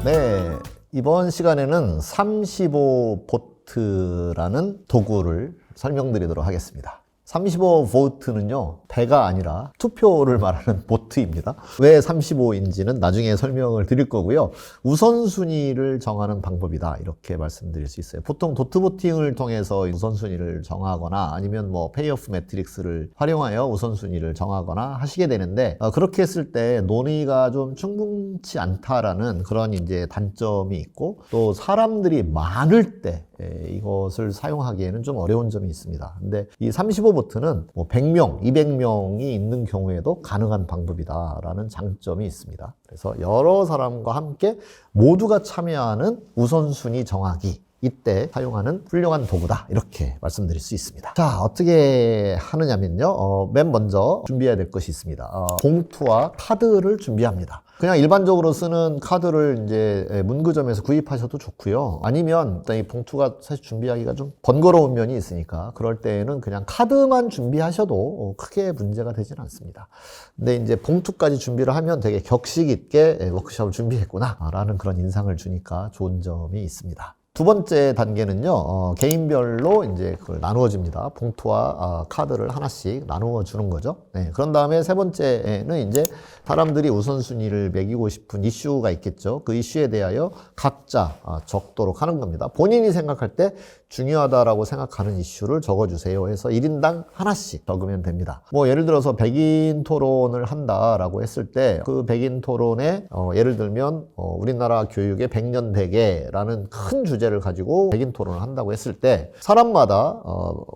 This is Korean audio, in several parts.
네, 이번 시간에는 35보트라는 도구를 설명드리도록 하겠습니다. 35보트는요, 배가 아니라 투표를 말하는 보트입니다. 왜 35인지는 나중에 설명을 드릴 거고요. 우선순위를 정하는 방법이다, 이렇게 말씀드릴 수 있어요. 보통 도트보팅을 통해서 우선순위를 정하거나 아니면 페이오프 매트릭스를 활용하여 우선순위를 정하거나 하시게 되는데, 그렇게 했을 때 논의가 좀 충분치 않다라는 그런 이제 단점이 있고, 또 사람들이 많을 때 이것을 사용하기에는 좀 어려운 점이 있습니다. 근데 이 35보트는 100명, 200명이 있는 경우에도 가능한 방법이다라는 장점이 있습니다. 그래서 여러 사람과 함께 모두가 참여하는 우선순위 정하기, 이때 사용하는 훌륭한 도구다, 이렇게 말씀드릴 수 있습니다. 자, 어떻게 하느냐면요, 맨 먼저 준비해야 될 것이 있습니다. 봉투와 카드를 준비합니다. 그냥 일반적으로 쓰는 카드를 이제 문구점에서 구입하셔도 좋고요. 아니면 일단 이 봉투가 사실 준비하기가 좀 번거로운 면이 있으니까 그럴 때에는 그냥 카드만 준비하셔도 크게 문제가 되지는 않습니다. 근데 이제 봉투까지 준비를 하면 되게 격식 있게 워크숍을 준비했구나 라는 그런 인상을 주니까 좋은 점이 있습니다. 두 번째 단계는요, 개인별로 이제 그걸 나누어 줍니다. 봉투와 카드를 하나씩 나누어 주는 거죠. 네, 그런 다음에 세 번째는 이제 사람들이 우선순위를 매기고 싶은 이슈가 있겠죠. 그 이슈에 대하여 각자 적도록 하는 겁니다. 본인이 생각할 때 중요하다라고 생각하는 이슈를 적어주세요 해서 1인당 하나씩 적으면 됩니다. 예를 들어서 백인 토론을 한다라고 했을 때 그 백인 토론에 예를 들면 우리나라 교육의 100년 대계라는 큰 주제를 가지고 백인 토론을 한다고 했을 때 사람마다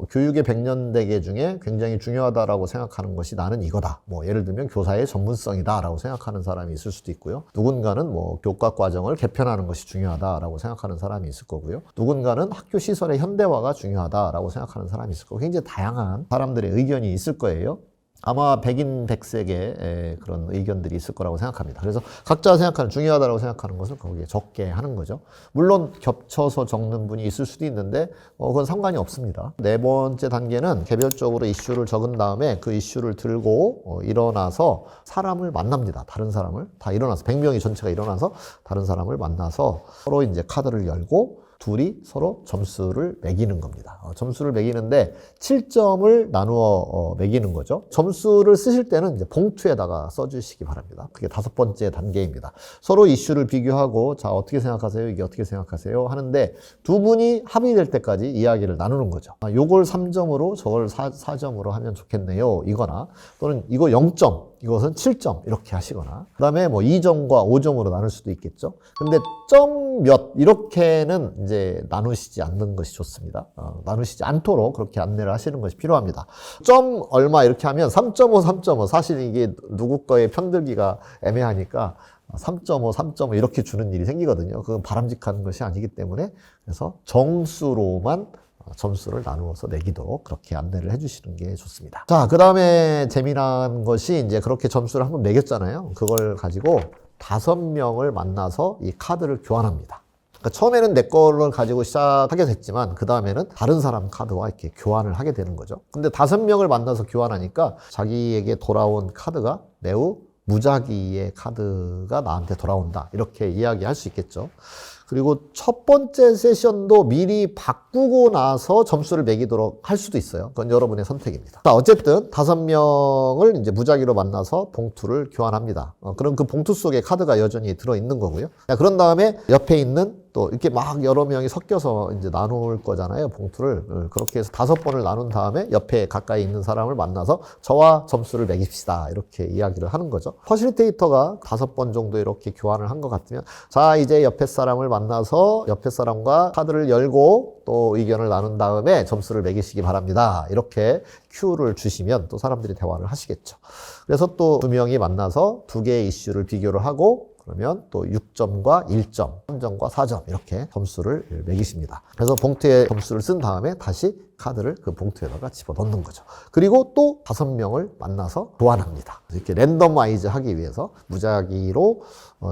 교육의 100년 대계 중에 굉장히 중요하다라고 생각하는 것이 나는 이거다. 예를 들면 교사의 전문성이다 라고 생각하는 사람이 있을 수도 있고요. 누군가는 교과 과정을 개편하는 것이 중요하다라고 생각하는 사람이 있을 거고요. 누군가는 학교 시설의 현대화가 중요하다라고 생각하는 사람이 있을 거고, 굉장히 다양한 사람들의 의견이 있을 거예요. 아마 백인 백색의 그런 의견들이 있을 거라고 생각합니다. 그래서 각자 생각하는, 중요하다고 생각하는 것을 거기에 적게 하는 거죠. 물론 겹쳐서 적는 분이 있을 수도 있는데 그건 상관이 없습니다. 네 번째 단계는 개별적으로 이슈를 적은 다음에 그 이슈를 들고 일어나서 사람을 만납니다. 다른 사람을 다 일어나서 100명이 전체가 일어나서 다른 사람을 만나서 서로 이제 카드를 열고 둘이 서로 점수를 매기는 겁니다. 점수를 매기는데 7점을 나누어 매기는 거죠. 점수를 쓰실 때는 이제 봉투에다가 써주시기 바랍니다. 그게 5번째 단계입니다. 서로 이슈를 비교하고, 자, 어떻게 생각하세요? 이게 어떻게 생각하세요? 하는데 두 분이 합의될 때까지 이야기를 나누는 거죠. 요걸 3점으로 저걸 4점으로 하면 좋겠네요, 이거나, 또는 이거 0점, 이것은 7점 이렇게 하시거나, 그 다음에 2점과 5점으로 나눌 수도 있겠죠. 근데 점 몇 이렇게는 이제 나누시지 않는 것이 좋습니다. 나누시지 않도록 그렇게 안내를 하시는 것이 필요합니다. 점 얼마 이렇게 하면 3.5, 3.5, 사실 이게 누구 거에 편들기가 애매하니까 3.5, 3.5 이렇게 주는 일이 생기거든요. 그건 바람직한 것이 아니기 때문에, 그래서 정수로만 점수를 나누어서 매기도록 그렇게 안내를 해주시는 게 좋습니다. 자, 그 다음에 재미난 것이 이제 그렇게 점수를 한번 매겼잖아요. 그걸 가지고 5명을 만나서 이 카드를 교환합니다. 그러니까 처음에는 내 거를 가지고 시작하게 됐지만 그 다음에는 다른 사람 카드와 이렇게 교환을 하게 되는 거죠. 근데 5명을 만나서 교환하니까 자기에게 돌아온 카드가 매우 무작위의 카드가 나한테 돌아온다, 이렇게 이야기할 수 있겠죠. 그리고 첫 번째 세션도 미리 바꾸고 나서 점수를 매기도록 할 수도 있어요. 그건 여러분의 선택입니다. 자, 어쨌든 5명을 이제 무작위로 만나서 봉투를 교환합니다. 그럼 그 봉투 속에 카드가 여전히 들어있는 거고요. 자, 그런 다음에 옆에 있는 또 이렇게 막 여러 명이 섞여서 이제 나눌 거잖아요, 봉투를. 그렇게 해서 5번을 나눈 다음에 옆에 가까이 있는 사람을 만나서 저와 점수를 매깁시다, 이렇게 이야기를 하는 거죠. 퍼실리테이터가 5번 정도 이렇게 교환을 한 것 같으면, 자, 이제 옆에 사람을 만나서 옆에 사람과 카드를 열고 또 의견을 나눈 다음에 점수를 매기시기 바랍니다, 이렇게 큐를 주시면 또 사람들이 대화를 하시겠죠. 그래서 또 2명이 만나서 2개의 이슈를 비교를 하고, 그러면 또 6점과 1점, 3점과 4점 이렇게 점수를 매기십니다. 그래서 봉투에 점수를 쓴 다음에 다시 카드를 그 봉투에다가 집어넣는 거죠. 그리고 또 5명을 만나서 교환합니다. 이렇게 랜덤와이즈 하기 위해서, 무작위로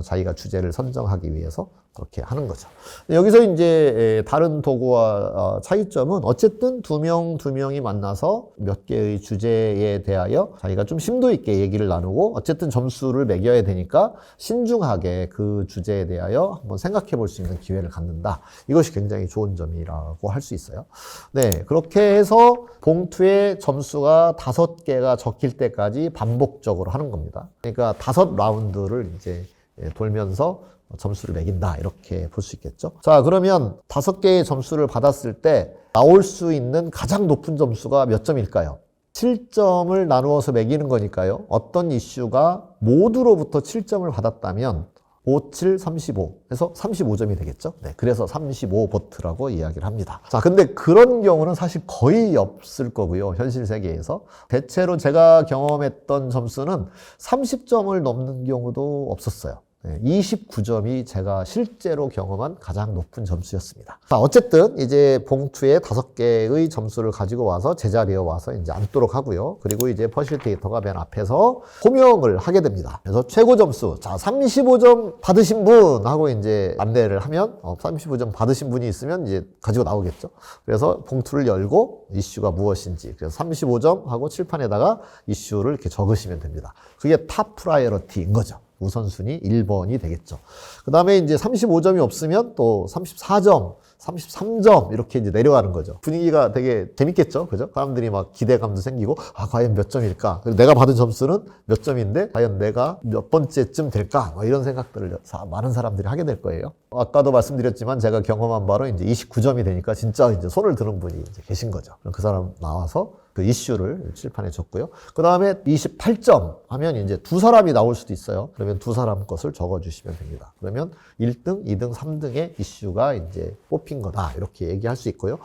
자기가 주제를 선정하기 위해서 그렇게 하는 거죠. 여기서 이제 다른 도구와 차이점은 어쨌든 두 명이 만나서 몇 개의 주제에 대하여 자기가 좀 심도 있게 얘기를 나누고 어쨌든 점수를 매겨야 되니까 신중하게 그 주제에 대하여 한번 생각해 볼 수 있는 기회를 갖는다. 이것이 굉장히 좋은 점이라고 할 수 있어요. 네, 그렇게 해서 봉투에 점수가 5개가 적힐 때까지 반복적으로 하는 겁니다. 그러니까 5라운드를 이제 돌면서 점수를 매긴다 이렇게 볼 수 있겠죠. 자, 그러면 5개의 점수를 받았을 때 나올 수 있는 가장 높은 점수가 몇 점일까요? 7점을 나누어서 매기는 거니까요. 어떤 이슈가 모두로부터 7점을 받았다면 5, 7, 35 해서 35점이 되겠죠. 네, 그래서 35보트라고 이야기를 합니다. 자, 근데 그런 경우는 사실 거의 없을 거고요. 현실 세계에서. 대체로 제가 경험했던 점수는 30점을 넘는 경우도 없었어요. 29점이 제가 실제로 경험한 가장 높은 점수였습니다. 자, 어쨌든 이제 봉투에 5개의 점수를 가지고 와서 제자리에 와서 이제 앉도록 하고요. 그리고 이제 퍼실테이터가 맨 앞에서 호명을 하게 됩니다. 그래서 최고 점수, 자, 35점 받으신 분 하고 이제 안내를 하면 35점 받으신 분이 있으면 이제 가지고 나오겠죠. 그래서 봉투를 열고 이슈가 무엇인지, 그래서 35점 하고 칠판에다가 이슈를 이렇게 적으시면 됩니다. 그게 탑 프라이어리티인 거죠. 우선순위 1번이 되겠죠. 그 다음에 이제 35점이 없으면 또 34점, 33점 이렇게 이제 내려가는 거죠. 분위기가 되게 재밌겠죠. 그죠? 사람들이 막 기대감도 생기고, 과연 몇 점일까? 내가 받은 점수는 몇 점인데, 과연 내가 몇 번째쯤 될까? 이런 생각들을 많은 사람들이 하게 될 거예요. 아까도 말씀드렸지만 제가 경험한 바로 이제 29점이 되니까 진짜 이제 손을 드는 분이 이제 계신 거죠. 그 사람 나와서 그 이슈를 칠판에 줬고요. 그 다음에 28점 하면 이제 두 사람이 나올 수도 있어요. 그러면 두 사람 것을 적어주시면 됩니다. 그러면 1등, 2등, 3등의 이슈가 이제 뽑힌 거다. 이렇게 얘기할 수 있고요.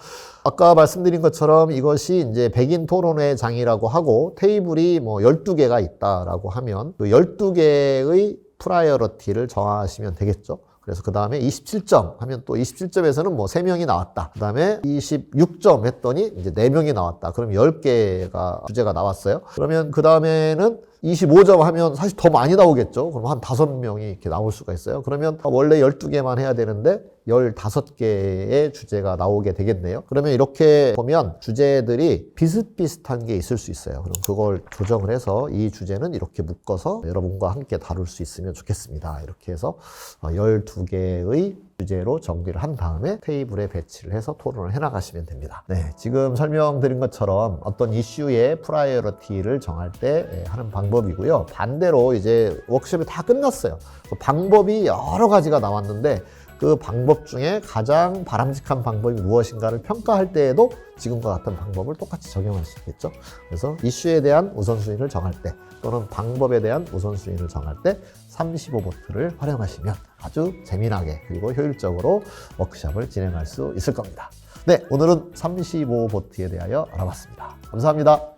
아까 말씀드린 것처럼 이것이 이제 백인 토론회 장이라고 하고 테이블이 뭐 12개가 있다라고 하면 그 12개의 프라이어리티를 정하시면 되겠죠. 그래서 그 다음에 27점 하면 또 27점에서는 뭐 3명이 나왔다. 그 다음에 26점 했더니 이제 4명이 나왔다. 그럼 10개가 주제가 나왔어요. 그러면 그 다음에는 25점 하면 사실 더 많이 나오겠죠. 그럼 한 5명이 이렇게 나올 수가 있어요. 그러면 원래 12개만 해야 되는데 15개의 주제가 나오게 되겠네요. 그러면 이렇게 보면 주제들이 비슷비슷한 게 있을 수 있어요. 그럼 그걸 조정을 해서 이 주제는 이렇게 묶어서 여러분과 함께 다룰 수 있으면 좋겠습니다. 이렇게 해서 12개의 주제로 정리를 한 다음에 테이블에 배치를 해서 토론을 해나가시면 됩니다. 네, 지금 설명드린 것처럼 어떤 이슈의 프라이어리티를 정할 때 하는 방법이고요. 반대로 이제 워크숍이 다 끝났어요. 방법이 여러 가지가 나왔는데 그 방법 중에 가장 바람직한 방법이 무엇인가를 평가할 때에도 지금과 같은 방법을 똑같이 적용할 수 있겠죠. 그래서 이슈에 대한 우선순위를 정할 때 또는 방법에 대한 우선순위를 정할 때 35보트를 활용하시면 아주 재미나게 그리고 효율적으로 워크숍을 진행할 수 있을 겁니다. 네, 오늘은 35보트에 대하여 알아봤습니다. 감사합니다.